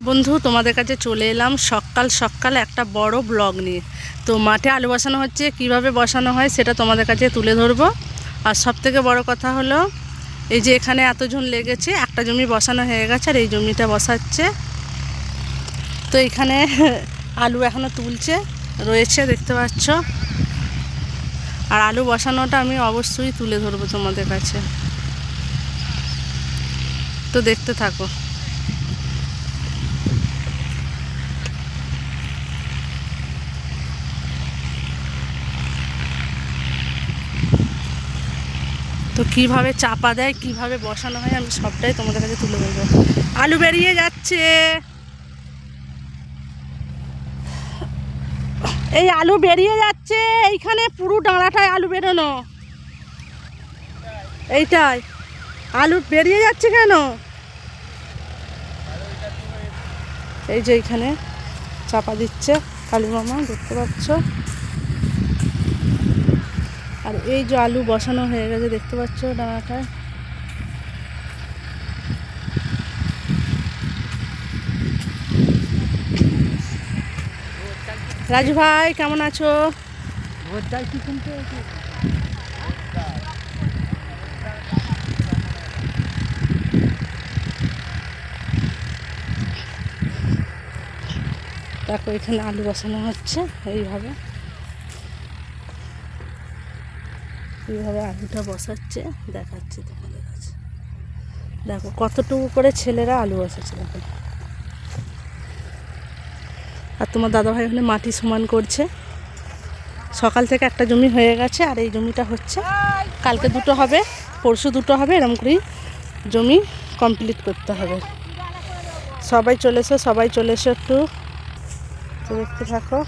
বন্ধু তোমাদের কাছে চলে এলাম সকাল সকাল একটা বড় ব্লগ নিয়ে। তো মাঠে আলু বসানো হচ্ছে, কিভাবে বসানো হয় সেটা তোমাদের কাছে তুলে ধরবো। আর সবথেকে বড় কথা হলো এই যে এখানে এতজন লেগেছে, একটা জমি বসানো হয়ে গেছে আর এই জমিটা বসাচ্ছে। তো এখানে আলু এখনও তুলছে রয়েছে, দেখতে পাচ্ছ। আর আলু বসানোটা আমি অবশ্যই তুলে ধরবো তোমাদের কাছে, তো দেখতে থাকো। তো কিভাবে চাপা দেয়, কিভাবে বসানো হয়, আমি সবটাই তোমাদের কাছে তুলে ধরবো। আলু বেরিয়ে যাচ্ছে, এই আলু বেরিয়ে যাচ্ছে। এইখানে পুরো ডাঁড়াটায় আলু বেরোনো, এইটাই আলু বেরিয়ে যাচ্ছে কেন? এই যে এইখানে চাপা দিচ্ছে কালী মামা, দেখতে পাচ্ছ। আর এই যে আলু বসানো হয়ে গেছে, দেখতে পাচ্ছ ডাঁড়াটায়। রাজু ভাই কেমন আছো? দেখো এখানে আলু বসানো হচ্ছে এইভাবে, এইভাবে আলুটা বসাচ্ছে, দেখাচ্ছে তোমাদের কাছে। দেখো কতটুকু করে ছেলেরা আলু বসাচ্ছে, দেখো। আর তোমার দাদাভাই ওখানে মাটি সমান করছে। সকাল থেকে একটা জমি হয়ে গেছে আর এই জমিটা হচ্ছে, কালকে দুটো হবে, পরশু দুটো হবে, এরকম করেই জমি কমপ্লিট করতে হবে। সবাই চলে এসো একটু, তো দেখতে থাকো।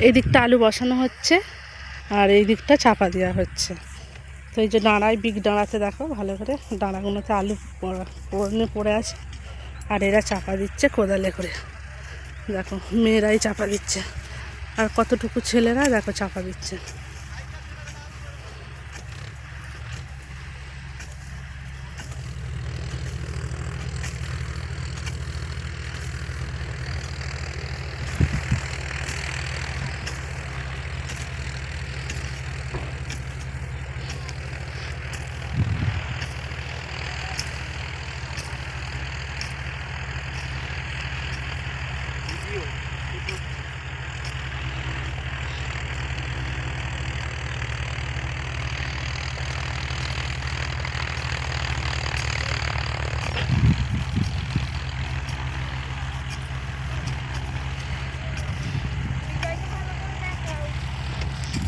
এই দিকটা আলু বসানো হচ্ছে আর এই দিকটা চাপা দেওয়া হচ্ছে। তো এই যে ডাঁড়ায়, বিগ ডাঁড়াতে দেখো ভালো করে, ডাঁড়াগুলোতে আলু পড়ে আছে আর এরা চাপা দিচ্ছে কোদালে করে। দেখো মেয়েরাই চাপা দিচ্ছে আর কতটুকু ছেলেরা দেখো চাপা দিচ্ছে।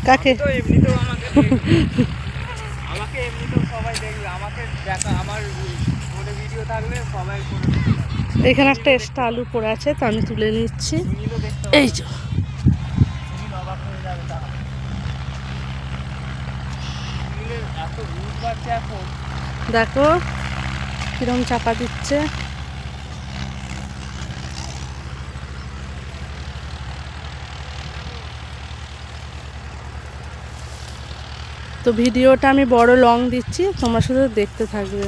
কাকে আমাকে এমনিতেও সবাই দেখবে, আমাকে দেখা, আমার ফোনে ভিডিও থাকলে সবাই এখানে একটা এক্সট্রা আলু পড়ে আছে, তো আমি তুলে নিচ্ছি। এই যে অবাক হয়ে যাবে, তারা এত ভিউজ পাচ্ছে এখন। দেখো কিরম চাপা দিচ্ছে। তো ভিডিওটা আমি বড় লং দিচ্ছি, তোমরা শুধু দেখতে থাকবে।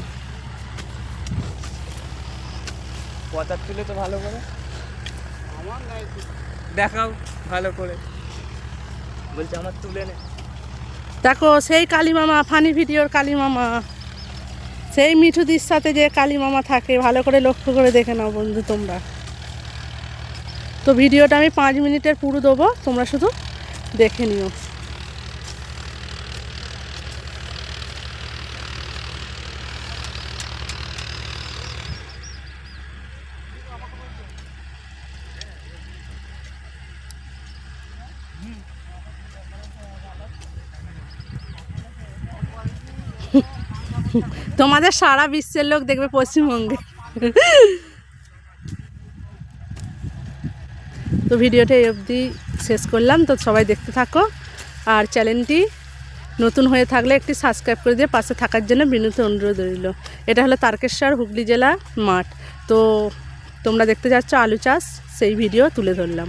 কথা তুলে তো ভালো করে আমার দেখাও, ভালো করে বলছে আমার তুলে নে। দেখো সেই কালী মামা, ফানি ভিডিওর কালী মামা, সেই মিঠুদির সাথে যে কালী মামা থাকে, ভালো করে লক্ষ্য করে দেখে নাও বন্ধু তোমরা। তো ভিডিওটা আমি 5 মিনিটের পুরো দেবো, তোমরা শুধু দেখে নিও। তোমাদের সারা বিশ্বের লোক দেখবে পশ্চিমবঙ্গে। তো ভিডিওটা এই অবধি শেষ করলাম, তো সবাই দেখতে থাকো। আর চ্যানেলটি নতুন হয়ে থাকলে একটি সাবস্ক্রাইব করে দিয়ে পাশে থাকার জন্য বিনীত অনুরোধ রইল। এটা হলো তারকেশ্বর হুগলি জেলা মাঠ। তো তোমরা দেখতে যাচ্ছ আলু চাষ, সেই ভিডিও তুলে ধরলাম।